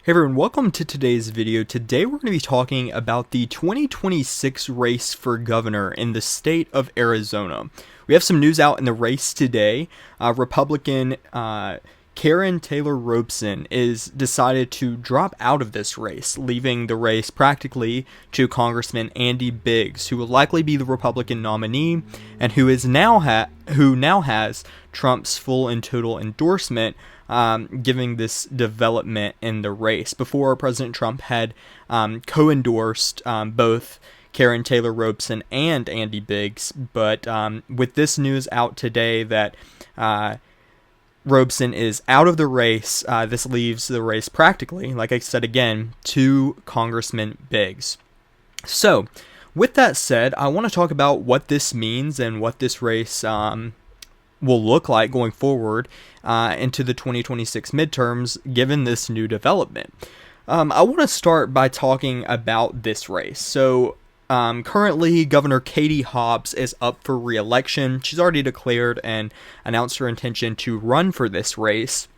Hey everyone, welcome to today's video. Today we're going to be talking about the 2026 race for governor in the state of Arizona. We have some news out in the race today. Republican Karrin Robson is decided to drop out of this race, leaving the race practically to Congressman Andy Biggs, who will likely be the Republican nominee and who now has Trump's full and total endorsement, giving this development in the race. Before, President Trump had co-endorsed both Karrin Robson and Andy Biggs, but with this news out today that Robson is out of the race, this leaves the race practically, like I said again, to Congressman Biggs. So, with that said, I want to talk about what this means and what this race will look like going forward into the 2026 midterms, given this new development. I want to start by talking about this race. So, currently, Governor Katie Hobbs is up for re-election. She's already declared and announced her intention to run for this race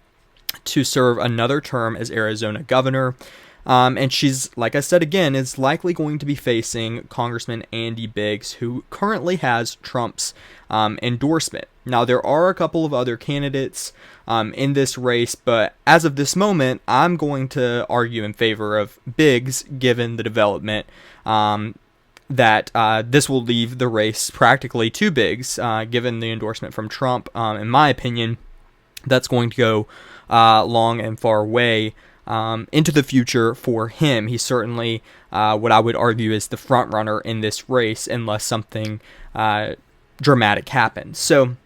to serve another term as Arizona governor. And she's, like I said again, is likely going to be facing Congressman Andy Biggs, who currently has Trump's endorsement. Now, there are a couple of other candidates in this race, but as of this moment, I'm going to argue in favor of Biggs, given the development that this will leave the race practically to Biggs, given the endorsement from Trump. In my opinion, that's going to go long and far way into the future for him. He's certainly what I would argue is the front runner in this race, unless something dramatic happens. So,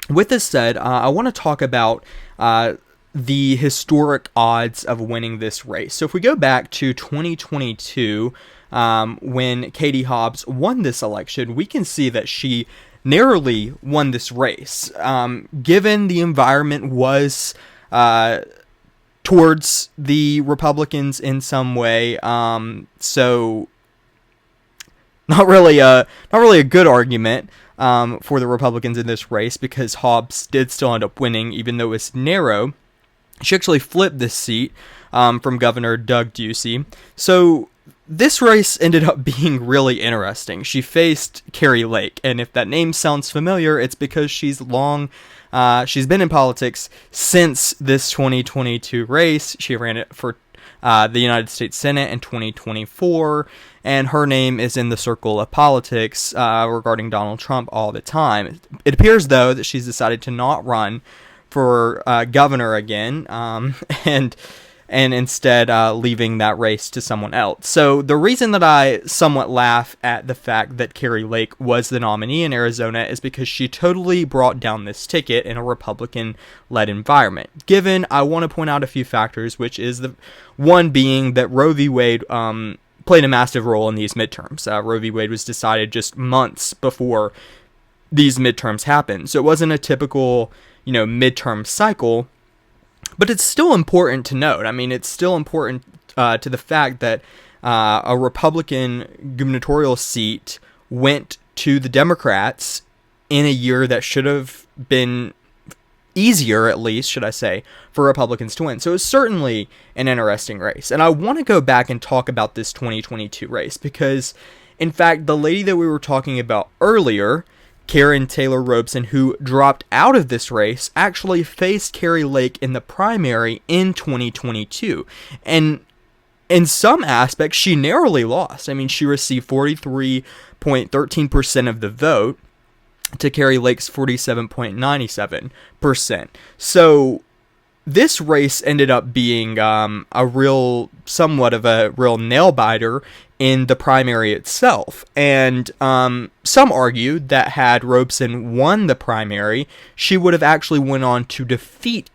with this said, I want to talk about the historic odds of winning this race. So, if we go back to 2022, when Katie Hobbs won this election, we can see that she narrowly won this race, given the environment was towards the Republicans in some way. So not really a good argument for the Republicans in this race, because Hobbs did still end up winning, even though it was narrow. She actually flipped this seat from Governor Doug Ducey. So this race ended up being really interesting. She faced Kari Lake, and if that name sounds familiar, it's because she's been in politics since this 2022 race. She ran it for the United States Senate in 2024, and her name is in the circle of politics regarding Donald Trump all the time. It appears, though, that she's decided to not run for governor again, and instead leaving that race to someone else. So the reason that I somewhat laugh at the fact that Kari Lake was the nominee in Arizona is because she totally brought down this ticket in a Republican-led environment. Given, I want to point out a few factors, which is the one being that Roe v. Wade played a massive role in these midterms. Roe v. Wade was decided just months before these midterms happened, so it wasn't a typical, midterm cycle. But it's still important to note. I mean, it's still important to the fact that a Republican gubernatorial seat went to the Democrats in a year that should have been easier, at least, should I say, for Republicans to win. So it's certainly an interesting race. And I want to go back and talk about this 2022 race because, in fact, the lady that we were talking about earlier, Karrin Robson, who dropped out of this race, actually faced Kari Lake in the primary in 2022. And in some aspects, she narrowly lost. I mean, she received 43.13% of the vote to Kari Lake's 47.97%. So this race ended up being somewhat of a real nail-biter in the primary itself. And some argued that had Robson won the primary, she would have actually went on to defeat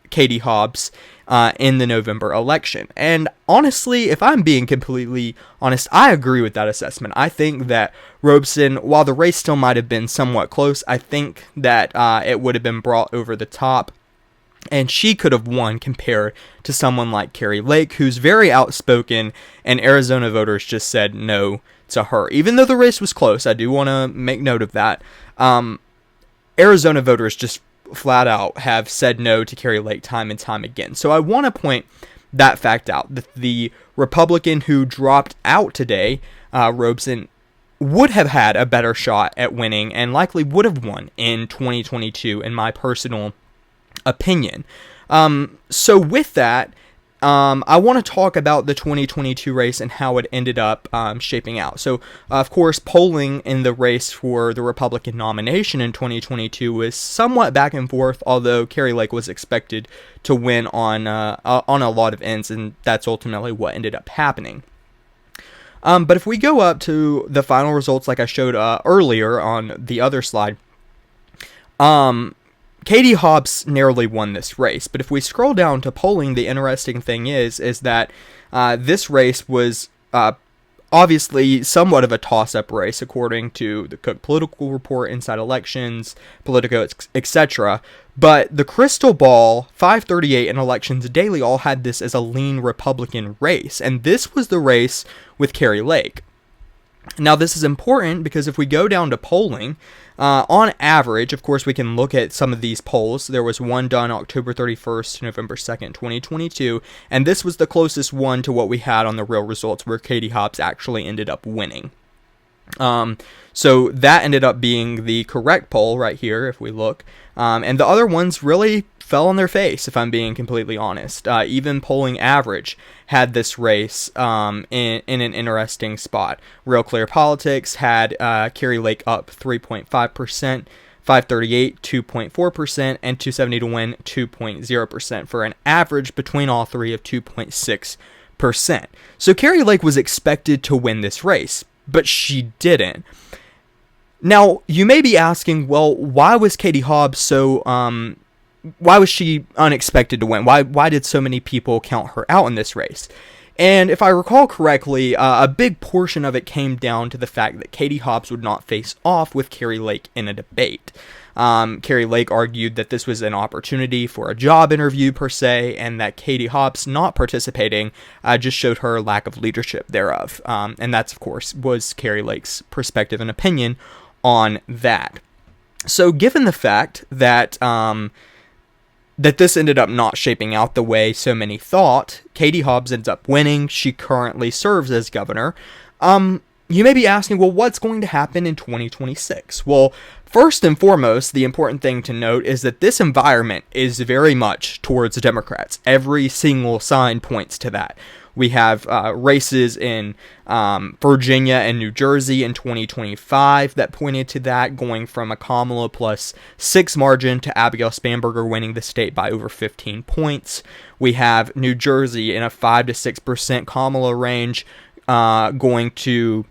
Katie Hobbs in the November election. And honestly, if I'm being completely honest, I agree with that assessment. I think that Robson, while the race still might have been somewhat close, I think that it would have been brought over the top, and she could have won compared to someone like Kari Lake, who's very outspoken, and Arizona voters just said no to her. Even though the race was close, I do want to make note of that. Arizona voters just flat out have said no to Kari Lake time and time again. So I want to point that fact out. The Republican who dropped out today, Robson, would have had a better shot at winning and likely would have won in 2022, in my personal opinion. So with that, I want to talk about the 2022 race and how it ended up shaping out. So, of course, polling in the race for the Republican nomination in 2022 was somewhat back and forth, although Kari Lake was expected to win on a lot of ends, and that's ultimately what ended up happening. But if we go up to the final results, like I showed earlier on the other slide, Katie Hobbs narrowly won this race. But if we scroll down to polling, the interesting thing is that this race was obviously somewhat of a toss-up race, according to the Cook Political Report, Inside Elections, Politico, etc. But the Crystal Ball, 538, and Elections Daily all had this as a lean Republican race. And this was the race with Kari Lake. Now, this is important because if we go down to polling, on average, of course, we can look at some of these polls. There was one done October 31st to November 2nd, 2022, and this was the closest one to what we had on the real results, where Katie Hobbs actually ended up winning. So that ended up being the correct poll right here, if we look. And the other ones really fell on their face, if I'm being completely honest. Even polling average had this race in an interesting spot. Real Clear Politics had Kari Lake up 3.5%, 538 2.4%, and 270 to win 2.0%, for an average between all three of 2.6%. So Kari Lake was expected to win this race, but she didn't. Now, you may be asking, well, why was Katie Hobbs so, why was she unexpected to win? Why did so many people count her out in this race? And if I recall correctly, a big portion of it came down to the fact that Katie Hobbs would not face off with Kari Lake in a debate. Kari Lake argued that this was an opportunity for a job interview per se, and that Katie Hobbs not participating just showed her lack of leadership thereof. And that's, of course, was Kari Lake's perspective and opinion on that. So given the fact that that this ended up not shaping out the way so many thought, Katie Hobbs ends up winning. She currently serves as governor. You may be asking, well, what's going to happen in 2026? Well, first and foremost, the important thing to note is that this environment is very much towards the Democrats. Every single sign points to that. We have races in Virginia and New Jersey in 2025 that pointed to that, going from a Kamala +6 margin to Abigail Spanberger winning the state by over 15 points. We have New Jersey in a 5 to 6% Kamala range, going to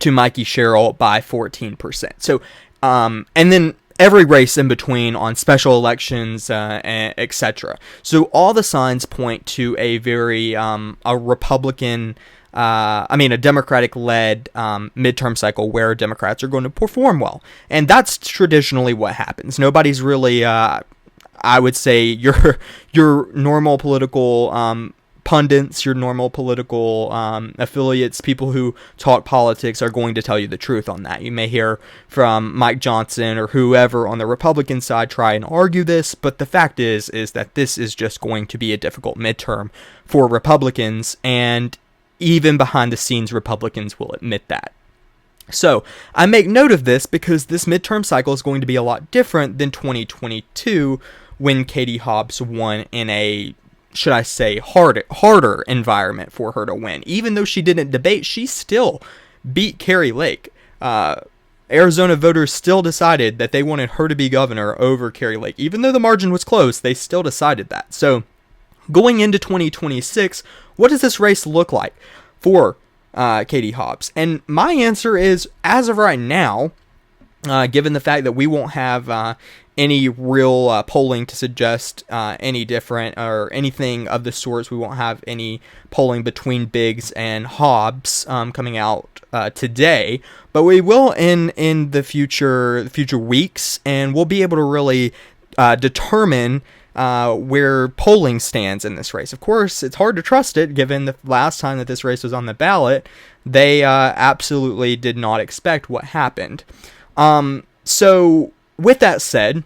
Mikey Sherrill by 14%. So, and then every race in between on special elections, etc. So all the signs point to a very a Republican, a Democratic-led midterm cycle where Democrats are going to perform well, and that's traditionally what happens. Nobody's really, I would say, your normal political pundits, your normal political affiliates, people who talk politics are going to tell you the truth on that. You may hear from Mike Johnson or whoever on the Republican side try and argue this, but the fact is that this is just going to be a difficult midterm for Republicans, and even behind the scenes, Republicans will admit that. So I make note of this because this midterm cycle is going to be a lot different than 2022, when Katie Hobbs won in a, should I say, harder environment for her to win. Even though she didn't debate, she still beat Kari Lake. Arizona voters still decided that they wanted her to be governor over Kari Lake. Even though the margin was close, they still decided that. So going into 2026, what does this race look like for Katie Hobbs? And my answer is, as of right now, given the fact that we won't have any real polling to suggest any different or anything of the sorts. We won't have any polling between Biggs and Hobbs coming out today, but we will in the future weeks, and we'll be able to really determine where polling stands in this race. Of course, it's hard to trust it, given the last time that this race was on the ballot, they absolutely did not expect what happened. So with that said,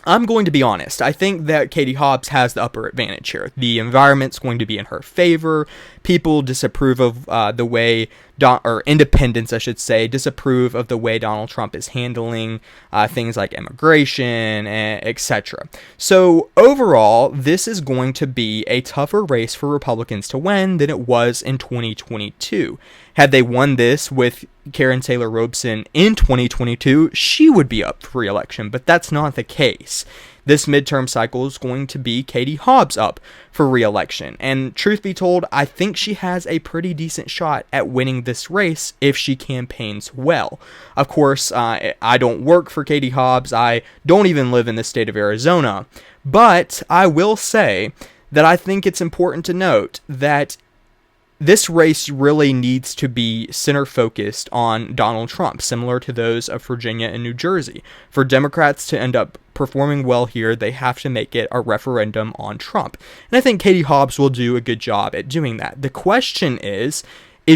I'm going to be honest. I think that Katie Hobbs has the upper advantage here. The environment's going to be in her favor. People disapprove of the way, or independents, I should say, disapprove of the way Donald Trump is handling things like immigration, etc. So overall, this is going to be a tougher race for Republicans to win than it was in 2022. Had they won this with Karrin Taylor Robson in 2022, she would be up for re-election, but that's not the case. This midterm cycle is going to be Katie Hobbs up for re-election, and truth be told, I think she has a pretty decent shot at winning this race if she campaigns well. Of course, I don't work for Katie Hobbs, I don't even live in the state of Arizona, but I will say that I think it's important to note that this race really needs to be center-focused on Donald Trump, similar to those of Virginia and New Jersey. For Democrats to end up performing well here, they have to make it a referendum on Trump. And I think Katie Hobbs will do a good job at doing that. The question is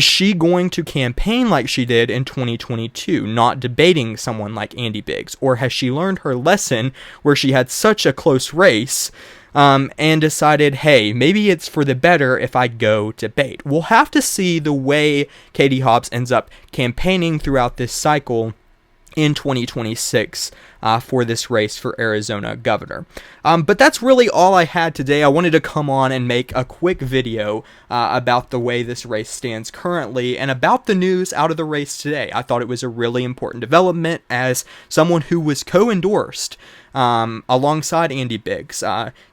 she going to campaign like she did in 2022, not debating someone like Andy Biggs? Or has she learned her lesson where she had such a close race and decided, hey, maybe it's for the better if I go debate? We'll have to see the way Katie Hobbs ends up campaigning throughout this cycle in 2026 for this race for Arizona governor. But that's really all I had today. I wanted to come on and make a quick video about the way this race stands currently and about the news out of the race today. I thought it was a really important development as someone who was co-endorsed alongside Andy Biggs.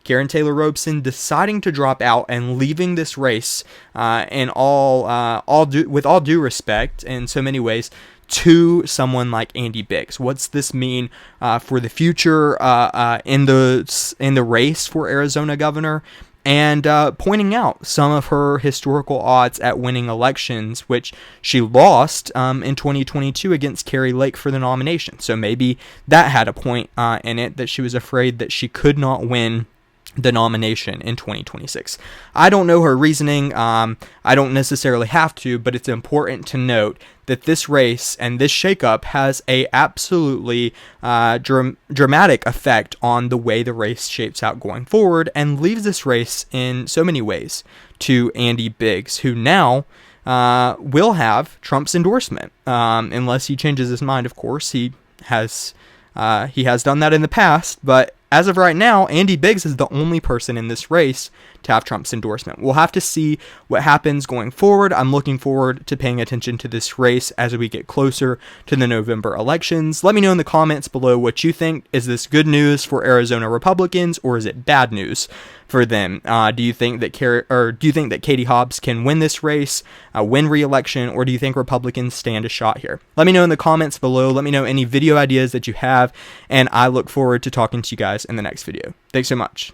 Karrin Taylor Robson deciding to drop out and leaving this race with all due respect in so many ways to someone like Andy Biggs. What's this mean for the future in the race for Arizona governor? And pointing out some of her historical odds at winning elections, which she lost in 2022 against Kari Lake for the nomination. So maybe that had a point in it, that she was afraid that she could not win the nomination in 2026. I don't know her reasoning. I don't necessarily have to, but it's important to note that this race and this shakeup has a absolutely dramatic effect on the way the race shapes out going forward, and leaves this race in so many ways to Andy Biggs, who now will have Trump's endorsement, unless he changes his mind. Of course, he has done that in the past, but as of right now, Andy Biggs is the only person in this race to have Trump's endorsement. We'll have to see what happens going forward. I'm looking forward to paying attention to this race as we get closer to the November elections. Let me know in the comments below what you think. Is this good news for Arizona Republicans, or is it bad news for them? Do you think that Katie Hobbs can win this race, win re-election, or do you think Republicans stand a shot here? Let me know in the comments below. Let me know any video ideas that you have, and I look forward to talking to you guys in the next video. Thanks so much.